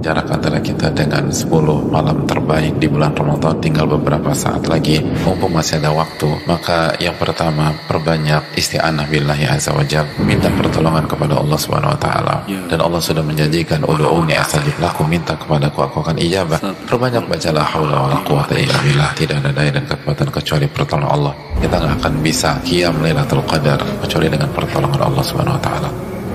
Jarak antara kita dengan 10 malam terbaik di bulan Ramadan tinggal beberapa saat lagi. Mumpung masih ada waktu, maka yang pertama, perbanyak isti'anah billahi azza wa jalla, minta pertolongan kepada Allah subhanahu wa ta'ala. Dan Allah sudah menjanjikan, ud'uuni astajib lakum, minta kepadaku aku akan ijabah. Perbanyak baca la haula wala quwwata illa billah, tidak ada daya dan kekuatan kecuali pertolongan Allah. Kita nggak akan bisa qiyam Lailatul Qadar kecuali dengan pertolongan Allah subhanahu wa ta'ala.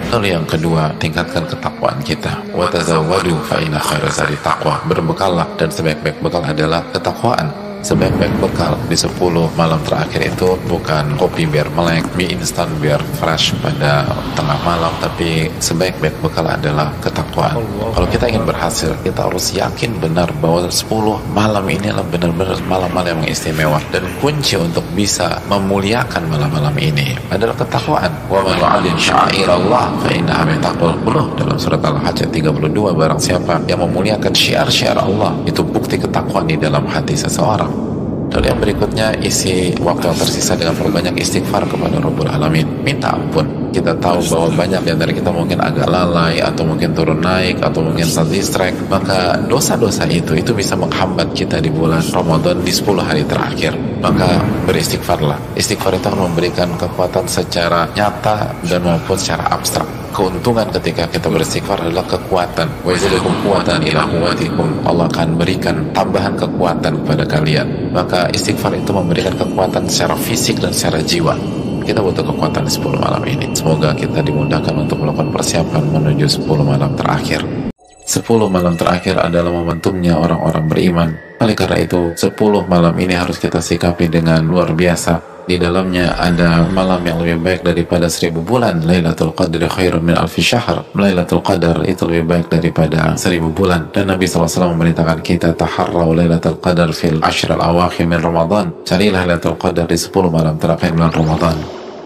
Lalu yang kedua, tingkatkan ketakwaan kita. Wa tazawwadu fa inna khairaz zadi taqwa. Berbekallah, dan sebaik-baik bekal adalah ketakwaan. Sebaik-baik bekal di 10 malam terakhir itu bukan kopi biar melek, mie instan biar fresh pada tengah malam, tapi sebaik-baik bekal adalah ketakwaan. Kalau kita ingin berhasil, kita harus yakin benar bahwa 10 malam ini adalah benar-benar malam-malam yang istimewa, dan kunci untuk bisa memuliakan malam-malam ini adalah ketakwaan. Wa man yu'azzim sya'airallah fa innaha min taqwal qulub. Dalam surat Al-Hajj 32, barang siapa yang memuliakan syiar-syiar Allah, itu bukti ketakwaan di dalam hati seseorang. Lalu yang berikutnya, isi waktu yang tersisa dengan perbanyak istighfar kepada Rabbul Alamin. Minta ampun. Kita tahu bahwa banyak di antara kita mungkin agak lalai, atau mungkin turun naik, atau mungkin terdistract. Maka dosa-dosa itu bisa menghambat kita di bulan Ramadan di 10 hari terakhir. Maka beristighfarlah. Istighfar itu akan memberikan kekuatan secara nyata dan maupun secara abstrak. Keuntungan ketika kita beristighfar adalah kekuatan. Wa yazidukum quwwatan ila quwwatikum. Allah akan berikan tambahan kekuatan kepada kalian. Maka istighfar itu memberikan kekuatan secara fisik dan secara jiwa. Kita butuh kekuatan di 10 malam ini. Semoga kita dimudahkan untuk melakukan persiapan menuju 10 malam terakhir. 10 malam terakhir adalah momentumnya orang-orang beriman. Oleh karena itu, 10 malam ini harus kita sikapi dengan luar biasa. Di dalamnya ada malam yang lebih baik daripada 1000 bulan. Lailatul Qadri khairun min alfi syahr. Lailatul Qadar itu lebih baik daripada 1000 bulan. Dan Nabi SAW memerintahkan kita, taharrau Lailatul Qadar fil ashr al-awakhir min Ramadan. Carilah Lailatul Qadar di 10 malam terakhir bulan Ramadan.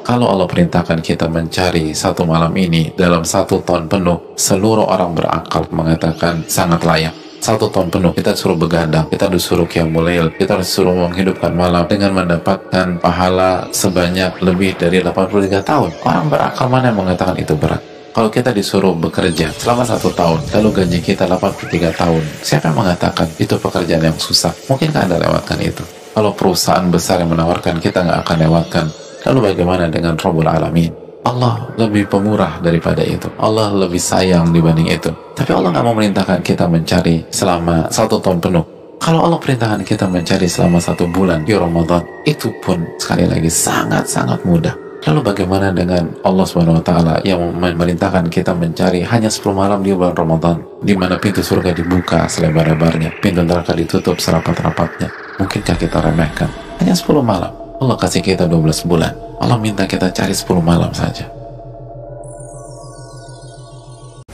Kalau Allah perintahkan kita mencari satu malam ini dalam 1 tahun penuh, seluruh orang berakal mengatakan sangat layak. 1 tahun penuh kita disuruh begadang, kita disuruh qiyamul lail, kita disuruh menghidupkan malam dengan mendapatkan pahala sebanyak lebih dari 83 tahun. Orang berakal mana yang mengatakan itu berat? Kalau kita disuruh bekerja selama 1 tahun, lalu gaji kita 83 tahun, siapa yang mengatakan itu pekerjaan yang susah? Mungkinkah Anda lewatkan itu? Kalau perusahaan besar yang menawarkan, kita nggak akan lewatkan. Lalu bagaimana dengan Rabbul Alamin? Allah lebih pemurah daripada itu. Allah lebih sayang dibanding itu. Tapi Allah nggak mau merintahkan kita mencari selama 1 tahun penuh. Kalau Allah perintahkan kita mencari selama 1 bulan di Ramadan, itu pun sekali lagi sangat-sangat mudah. Lalu bagaimana dengan Allah SWT yang memerintahkan kita mencari hanya 10 malam di bulan Ramadan, di mana pintu surga dibuka selebar-lebarnya, pintu neraka ditutup serapat-rapatnya? Mungkinkah kita remehkan? Hanya 10 malam. Allah kasih kita 12 bulan. Allah minta kita cari 10 malam saja.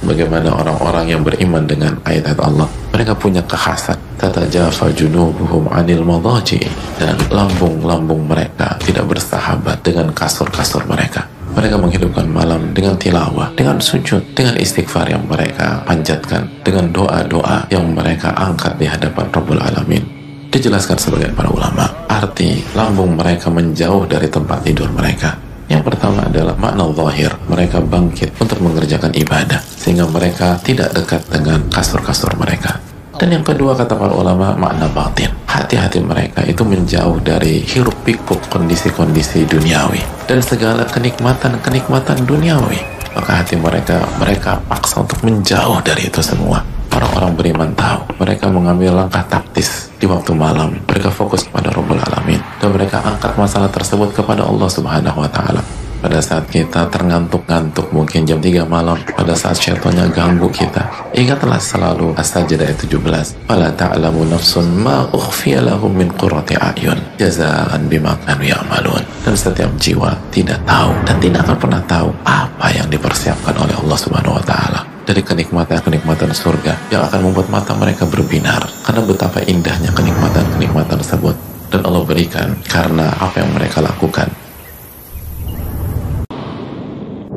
Bagaimana orang-orang yang beriman dengan ayat-ayat Allah? Mereka punya kekhasan. Tatajafa junubuhum 'anil madaji', dan lambung-lambung mereka tidak bersahabat dengan kasur-kasur mereka. Mereka menghidupkan malam dengan tilawah, dengan sujud, dengan istighfar yang mereka panjatkan, dengan doa-doa yang mereka angkat di hadapan Rabbul Alamin. Dijelaskan sebagian para ulama, arti lambung mereka menjauh dari tempat tidur mereka. Yang pertama adalah makna zahir, mereka bangkit untuk mengerjakan ibadah, sehingga mereka tidak dekat dengan kasur-kasur mereka. Dan yang kedua, kata para ulama, makna batin, hati-hati mereka itu menjauh dari hiruk pikuk kondisi-kondisi duniawi dan segala kenikmatan-kenikmatan duniawi. Maka hati mereka paksa untuk menjauh dari itu semua. Orang-orang beriman tahu, mereka mengambil langkah taktis di waktu malam. Mereka fokus kepada Rabbul Alamin, dan mereka angkat masalah tersebut kepada Allah Subhanahu wa Ta'ala. Pada saat kita terngantuk-ngantuk, mungkin jam 3 malam, pada saat syaitannya ganggu kita, ingatlah selalu As-Sajdah ayat 17. Fala ta'lamu nafsun ma ukhfiya lahum min qurrati a'yun jazaa'an bima kanu ya'malun. Dan setiap jiwa tidak tahu dan tidak akan pernah tahu apa yang dipersiapkan oleh Allah Subhanahu wa Ta'ala dari kenikmatan-kenikmatan surga yang akan membuat mata mereka berbinar karena betapa indahnya kenikmatan-kenikmatan tersebut, dan Allah berikan karena apa yang mereka lakukan.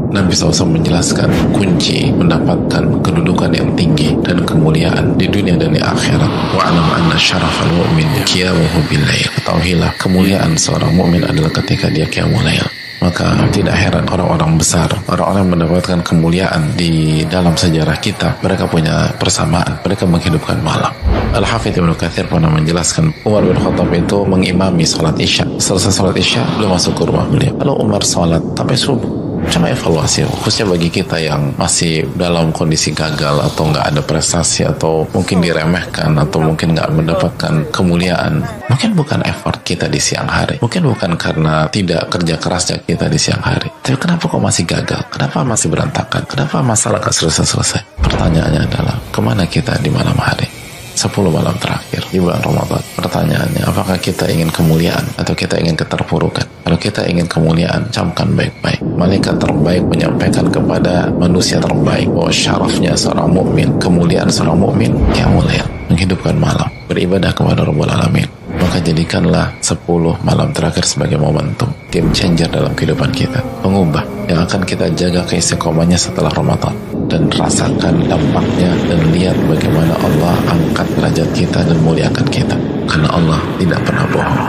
Nabi SAW menjelaskan kunci mendapatkan kedudukan yang tinggi dan kemuliaan di dunia dan di akhirat. Wa'alam anna syarafal mu'min qiyamuhu bil lail. Ketahuilah kemuliaan seorang mukmin adalah ketika dia qiyamul lail. Maka tidak heran orang-orang besar, orang-orang yang mendapatkan kemuliaan di dalam sejarah kita, mereka punya persamaan, mereka menghidupkan malam. Al-Hafidz Ibnu Katsir pernah menjelaskan, Umar bin Khattab itu mengimami salat Isya. Selesai salat Isya, beliau masuk ke rumah beliau. Lalu Umar salat sampai subuh. Coba evaluasi, khususnya bagi kita yang masih dalam kondisi gagal atau nggak ada prestasi atau mungkin diremehkan atau mungkin nggak mendapatkan kemuliaan. Mungkin bukan effort kita di siang hari, mungkin bukan karena tidak kerja kerasnya kita di siang hari, tapi kenapa kok masih gagal? Kenapa masih berantakan? Kenapa masalah nggak selesai-selesai? Pertanyaannya adalah, kemana kita di malam hari? 10 malam terakhir di bulan Ramadan. Pertanyaannya, apakah kita ingin kemuliaan atau kita ingin keterpurukan? Kalau kita ingin kemuliaan, camkan baik-baik. Malaikat terbaik menyampaikan kepada manusia terbaik bahwa syarafnya seorang mukmin, kemuliaan seorang mukmin, qiyamul lail, menghidupkan malam, beribadah kepada Rabbul Alamin. Maka jadikanlah 10 malam terakhir sebagai momentum, game changer dalam kehidupan kita, pengubah yang akan kita jaga keistiqomahnya setelah Ramadan, dan rasakan dampaknya dan lihat bagaimana Allah angkat derajat kita dan muliakan kita, karena Allah tidak pernah bohong.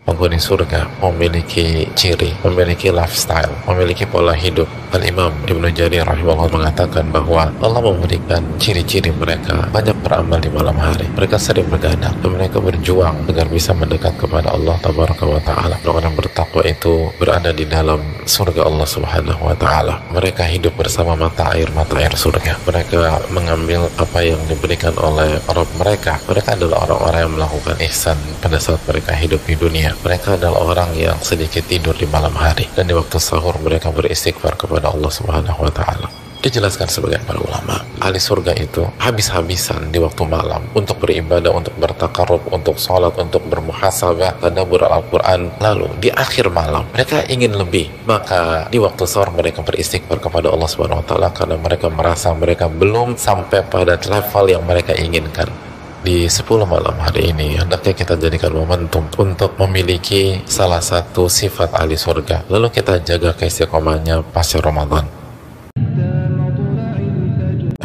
Penghuni surga memiliki ciri, memiliki lifestyle, memiliki pola hidup. Al-Imam Ibnu Jarir rahimahullah mengatakan bahwa Allah memberikan ciri-ciri mereka banyak beramal di malam hari. Mereka sering begadang dan mereka berjuang agar bisa mendekat kepada Allah tabaraka wa ta'ala. Orang yang bertakwa itu berada di dalam surga Allah subhanahu wa ta'ala. Mereka hidup bersama mata air surga. Mereka mengambil apa yang diberikan oleh Rabb mereka. Mereka adalah orang-orang yang melakukan ihsan pada saat mereka hidup di dunia. Mereka adalah orang yang sedikit tidur di malam hari, dan di waktu sahur mereka beristighfar kepada Allah subhanahu wa ta'ala. Dijelaskan sebagian para ulama, ahli surga itu habis-habisan di waktu malam untuk beribadah, untuk bertakarub, untuk sholat, untuk bermuhasabah, tadabbur Al-Quran. Lalu di akhir malam mereka ingin lebih, maka di waktu sahur mereka beristighfar kepada Allah subhanahu wa ta'ala, karena mereka merasa mereka belum sampai pada level yang mereka inginkan. Di 10 malam hari ini hendaknya kita jadikan momentum untuk memiliki salah satu sifat ahli surga, lalu kita jaga keistiqomahnya pasca Ramadan.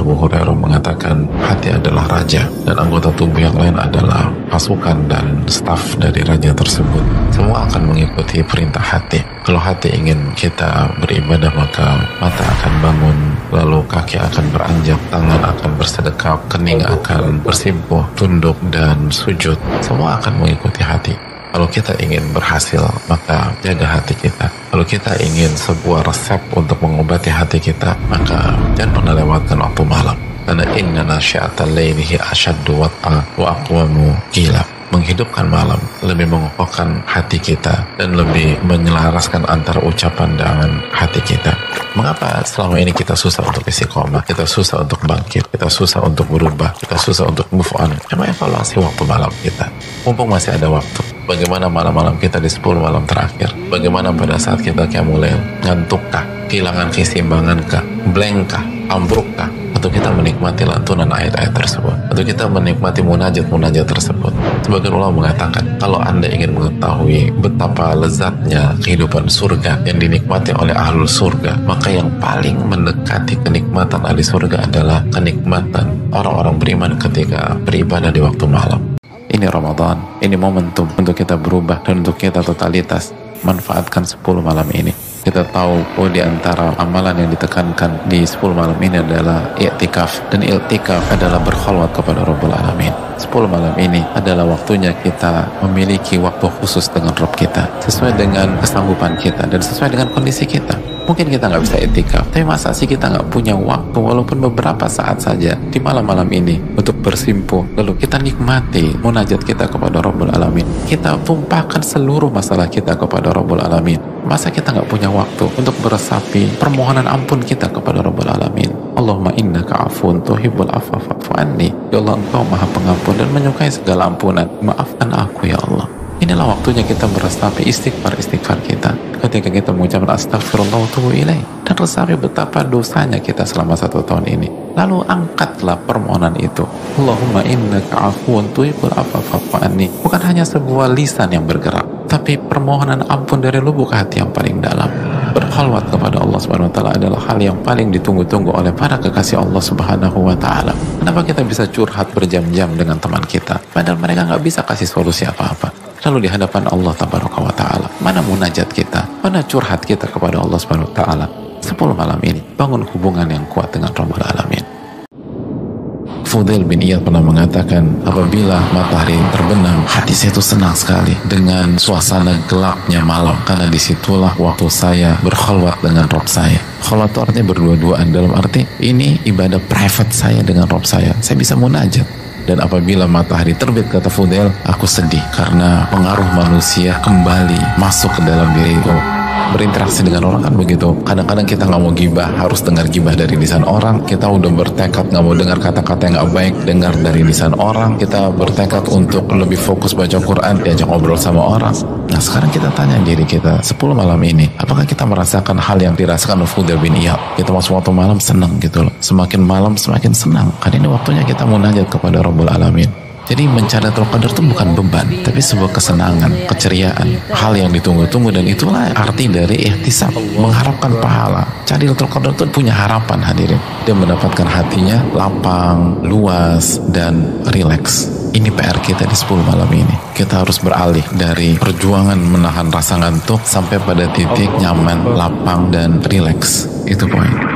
Abu Hurairah mengatakan, hati adalah raja dan anggota tubuh yang lain adalah pasukan dan staf dari raja tersebut. Semua akan mengikuti perintah hati. Kalau hati ingin kita beribadah, maka mata akan bangun, lalu kaki akan beranjak, tangan akan bersedekap, kening akan bersimpuh, tunduk dan sujud. Semua akan mengikuti hati. Kalau kita ingin berhasil, maka jaga hati kita. Kalau kita ingin sebuah resep untuk mengobati hati kita, maka jangan pernah lewatkan waktu malam. Karena inna nasyi'atal laili hiya asyaddu wat'a wa aqwamu qila. Menghidupkan malam lebih mengokohkan hati kita dan lebih menyelaraskan antara ucapan dengan hati kita. Mengapa selama ini kita susah untuk istiqomah, kita susah untuk bangkit, kita susah untuk berubah, kita susah untuk move on? Coba evaluasi waktu malam kita. Mumpung masih ada waktu, bagaimana malam-malam kita di 10 malam terakhir? Bagaimana pada saat kita qiyamul lail? Ngantukkah? Kehilangan keseimbangankah? Blankkah? Ambrukkah? Atau kita menikmati lantunan ayat-ayat tersebut, atau kita menikmati munajat-munajat tersebut. Sebagian ulama mengatakan, kalau Anda ingin mengetahui betapa lezatnya kehidupan surga yang dinikmati oleh ahlul surga, maka yang paling mendekati kenikmatan ahli surga adalah kenikmatan orang-orang beriman ketika beribadah di waktu malam. Ini Ramadan, ini momentum untuk kita berubah dan untuk kita totalitas manfaatkan 10 malam ini. Kita tahu bahwa di antara amalan yang ditekankan di 10 malam ini adalah i'tikaf, dan i'tikaf adalah berkholwat kepada Rabbul Alamin. 10 malam ini adalah waktunya kita memiliki waktu khusus dengan Rabb kita, sesuai dengan kesanggupan kita dan sesuai dengan kondisi kita. Mungkin kita nggak bisa i'tikaf, tapi masa sih kita nggak punya waktu walaupun beberapa saat saja di malam-malam ini untuk bersimpuh, lalu kita nikmati munajat kita kepada Rabbul Alamin. Kita tumpahkan seluruh masalah kita kepada Rabbul Alamin. Masa kita nggak punya waktu untuk meresapi permohonan ampun kita kepada Rabbul Alamin? Allahumma innaka afun tuhibbul afwa fa'fu anni. Ya Allah, Engkau maha pengampun dan menyukai segala ampunan, maafkan aku ya Allah. Inilah waktunya kita meresapi istighfar kita ketika kita mengucapkan astagfirullah wa atubu ilaih, dan resapi betapa dosanya kita selama 1 tahun ini. Lalu angkatlah permohonan itu. Allahumma innaka afuwun tuhibbul afwa fa'fu anni. Bukan hanya sebuah lisan yang bergerak, tapi permohonan ampun dari lubuk hati yang paling dalam. Berkhalwat kepada Allah Subhanahu wa taala adalah hal yang paling ditunggu-tunggu oleh para kekasih Allah Subhanahu wa taala. Kenapa kita bisa curhat berjam-jam dengan teman kita padahal mereka nggak bisa kasih solusi apa-apa? lalu di hadapan Allah Tabaraka wa Ta'ala, mana munajat kita, mana curhat kita kepada Allah Subhanahu wa Ta'ala 10 malam ini. Bangun hubungan yang kuat dengan Rabbul Alamin. Fudail bin Iyad pernah mengatakan, apabila matahari terbenam, hati saya itu senang sekali dengan suasana gelapnya malam, karena disitulah waktu saya berkhalwat dengan Rabb saya. Khalwat itu artinya berdua-duaan, dalam arti ini ibadah private saya dengan Rabb saya bisa munajat. Dan apabila matahari terbit, kata Fudail, aku sedih karena pengaruh manusia kembali masuk ke dalam diriku. Berinteraksi dengan orang kan begitu. Kadang-kadang kita nggak mau gibah, harus dengar gibah dari lisan orang. Kita udah bertekad nggak mau dengar kata-kata yang nggak baik, dengar dari lisan orang. Kita bertekad untuk lebih fokus baca Quran, diajak ngobrol sama orang. Nah sekarang kita tanya diri kita 10 malam ini, apakah kita merasakan hal yang dirasakan oleh Fudail bin Iyad? Kita masuk waktu malam senang gitu loh. Semakin malam semakin senang. Karena ini waktunya kita munajat kepada Rabbul Alamin. Jadi mencari Lailatul Qadar itu bukan beban, tapi sebuah kesenangan, keceriaan, hal yang ditunggu-tunggu, dan itulah arti dari ihtisab, mengharapkan pahala. Cari Lailatul Qadar itu punya harapan, hadirin. Dia mendapatkan hatinya lapang, luas, dan rileks. Ini PR kita di 10 malam ini. Kita harus beralih dari perjuangan menahan rasa ngantuk sampai pada titik nyaman, lapang, dan rileks. Itu poin.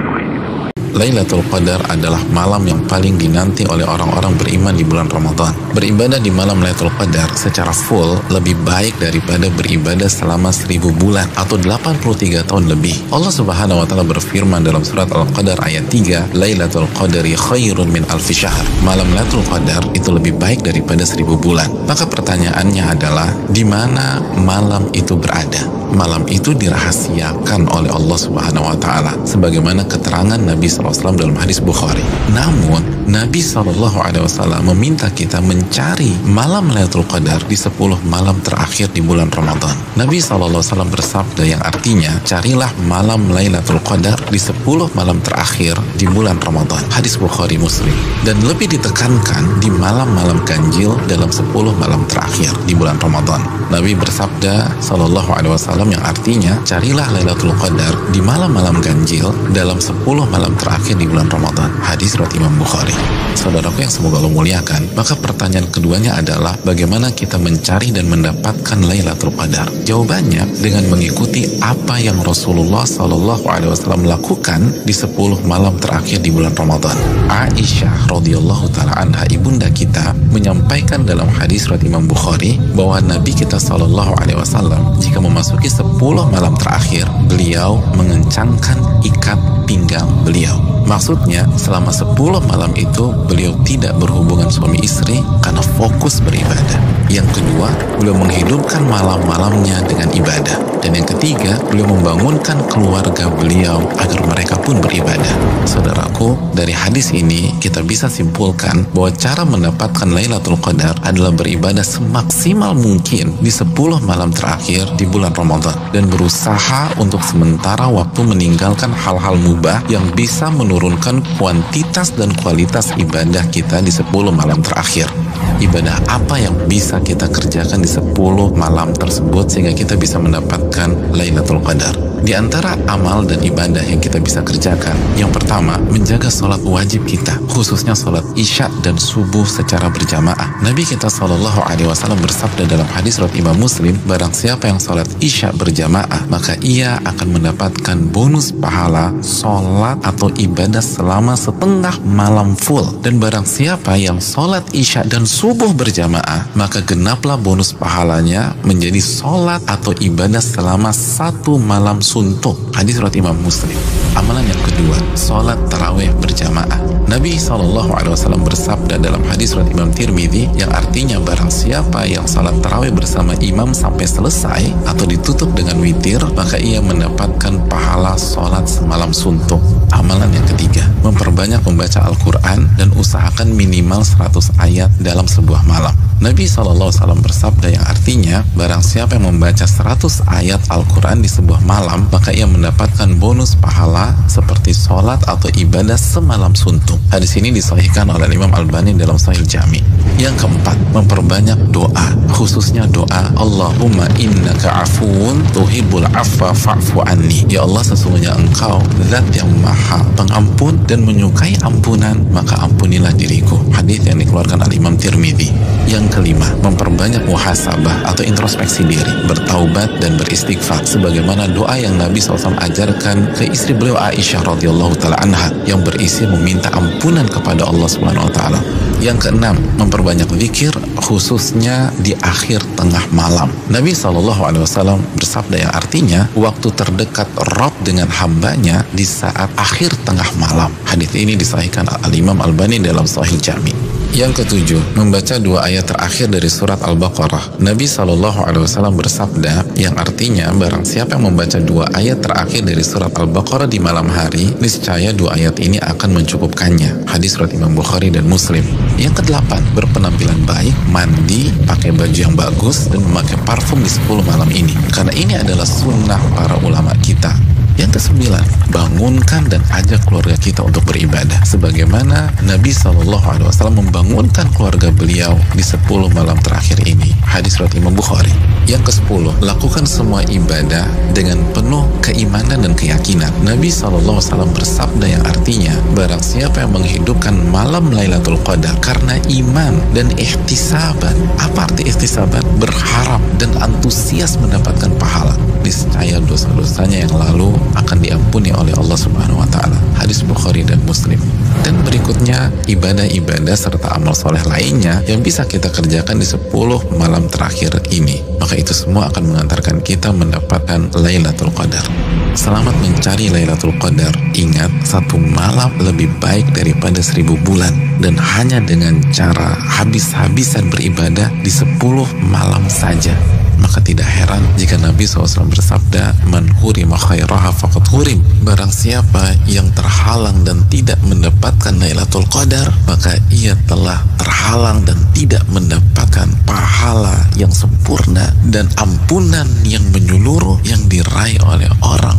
Lailatul Qadar adalah malam yang paling dinanti oleh orang-orang beriman di bulan Ramadan. Beribadah di malam Lailatul Qadar secara full lebih baik daripada beribadah selama 1000 bulan atau 83 tahun lebih. Allah Subhanahu wa Ta'ala berfirman dalam surat Al-Qadar ayat 3, Lailatul Qadari khairun min alfi syahr. Malam Lailatul Qadar itu lebih baik daripada 1000 bulan. Maka pertanyaannya adalah, di mana malam itu berada? Malam itu dirahasiakan oleh Allah Subhanahu wa Ta'ala sebagaimana keterangan Nabi SAW dalam hadis Bukhari. Namun Nabi SAW meminta kita mencari malam Lailatul Qadar di 10 malam terakhir di bulan Ramadan. Nabi SAW bersabda yang artinya, carilah malam Lailatul Qadar di 10 malam terakhir di bulan Ramadan. Hadis Bukhari Muslim. Dan lebih ditekankan di malam-malam ganjil dalam 10 malam terakhir di bulan Ramadan. Nabi bersabda SAW yang artinya, carilah Lailatul Qadar di malam-malam ganjil dalam 10 malam terakhir di bulan Ramadan. Hadis riwayat Imam Bukhari. Saudaraku yang semoga Allah muliakan, maka pertanyaan keduanya adalah, bagaimana kita mencari dan mendapatkan Lailatul Qadar? Jawabannya dengan mengikuti apa yang Rasulullah SAW lakukan di 10 malam terakhir di bulan Ramadan. Aisyah radhiyallahu taala anha, ibunda kita, menyampaikan dalam hadis riwayat Imam Bukhari bahwa Nabi kita SAW jika memasuki 10 malam terakhir, beliau mengencangkan ikat pinggang beliau. Maksudnya selama 10 malam itu beliau tidak berhubungan suami istri karena fokus beribadah. Yang kedua, beliau menghidupkan malam-malamnya dengan ibadah. Dan yang ketiga, beliau membangunkan keluarga beliau agar mereka pun beribadah. Saudaraku, dari hadis ini kita bisa simpulkan bahwa cara mendapatkan Lailatul Qadar adalah beribadah semaksimal mungkin di 10 malam terakhir di bulan Ramadan dan berusaha untuk sementara waktu meninggalkan hal-hal mubah yang bisa menurunkan kuantitas dan kualitas ibadah kita di 10 malam terakhir. Ibadah apa yang bisa kita kerjakan di 10 malam tersebut sehingga kita bisa mendapatkan Lailatul Qadar? Di antara amal dan ibadah yang kita bisa kerjakan, yang pertama, menjaga sholat wajib kita, khususnya sholat isya dan subuh secara berjamaah. Nabi kita SAW bersabda dalam hadis riwayat Imam Muslim, barang siapa yang sholat isya berjamaah, maka ia akan mendapatkan bonus pahala sholat atau ibadah selama setengah malam full. Dan barang siapa yang sholat isya dan subuh berjamaah, maka genaplah bonus pahalanya menjadi sholat atau ibadah selama 1 malam suntuk. Hadis riwayat Imam Muslim. Amalan yang kedua, sholat tarawih berjamaah. Nabi SAW bersabda dalam hadis riwayat Imam Tirmidzi yang artinya, barang siapa yang sholat tarawih bersama imam sampai selesai atau ditutup dengan witir, maka ia mendapatkan pahala sholat semalam suntuk. Amalan yang ketiga, memperbanyak membaca Al-Quran dan usahakan minimal 100 ayat dalam sebuah malam. Nabi SAW bersabda yang artinya, barang siapa yang membaca 100 ayat Al-Quran di sebuah malam, malam, maka ia mendapatkan bonus pahala seperti sholat atau ibadah semalam suntuk. Hadis ini disahihkan oleh Imam Albani dalam Sahih Jami. Yang keempat, memperbanyak doa, khususnya doa Allahumma innaka afuun tuhibbul afwa fa'fu anni. Ya Allah, sesungguhnya Engkau zat yang maha pengampun dan menyukai ampunan, maka ampunilah diriku. Hadis yang dikeluarkan oleh Imam Tirmidzi. Yang kelima, memperbanyak muhasabah atau introspeksi diri, bertaubat dan beristighfar, sebagaimana doa yang Nabi SAW ajarkan ke istri beliau Aisyah radhiyallahu taala anha yang berisi meminta ampunan kepada Allah Subhanahu wa taala. Yang keenam, memperbanyak zikir khususnya di akhir tengah malam. Nabi SAW bersabda yang artinya waktu terdekat Rabb dengan hambanya di saat akhir tengah malam. Hadis ini disahihkan Al-Imam Albani dalam Sahih Jami. Yang ketujuh, membaca 2 ayat terakhir dari surat Al-Baqarah. Nabi SAW bersabda yang artinya barang siapa yang membaca 2 ayat terakhir dari surat Al-Baqarah di malam hari, niscaya 2 ayat ini akan mencukupkannya. Hadis riwayat Imam Bukhari dan Muslim. Yang kedelapan, berpenampilan baik, mandi, pakai baju yang bagus, dan memakai parfum di 10 malam ini. Karena ini adalah sunnah para ulama kita. Yang kesembilan, bangunkan dan ajak keluarga kita untuk beribadah sebagaimana Nabi SAW membangunkan keluarga beliau di 10 malam terakhir ini. Hadis riwayat Imam Bukhari. Yang ke-10, lakukan semua ibadah dengan penuh keimanan dan keyakinan. Nabi SAW bersabda yang artinya barang siapa yang menghidupkan malam Lailatul Qadar karena iman dan ihtisaban. Apa arti ihtisaban? Berharap dan antusias mendapatkan pahala, niscaya dosa-dosanya yang lalu akan diampuni oleh Allah Subhanahu wa taala. Hadis Bukhari dan Muslim. Dan berikutnya ibadah-ibadah serta amal soleh lainnya yang bisa kita kerjakan di 10 malam terakhir ini. Maka itu semua akan mengantarkan kita mendapatkan Lailatul Qadar. Selamat mencari Lailatul Qadar. Ingat, 1 malam lebih baik daripada 1000 bulan. Dan hanya dengan cara habis-habisan beribadah di 10 malam saja. Maka tidak heran jika Nabi SAW bersabda, man hurima khairaha faqad hurim. Barang siapa yang terhalang dan tidak mendapatkan Lailatul Qadar, maka ia telah terhalang dan tidak mendapatkan pahala yang sempurna dan ampunan yang menyeluruh yang diraih oleh orang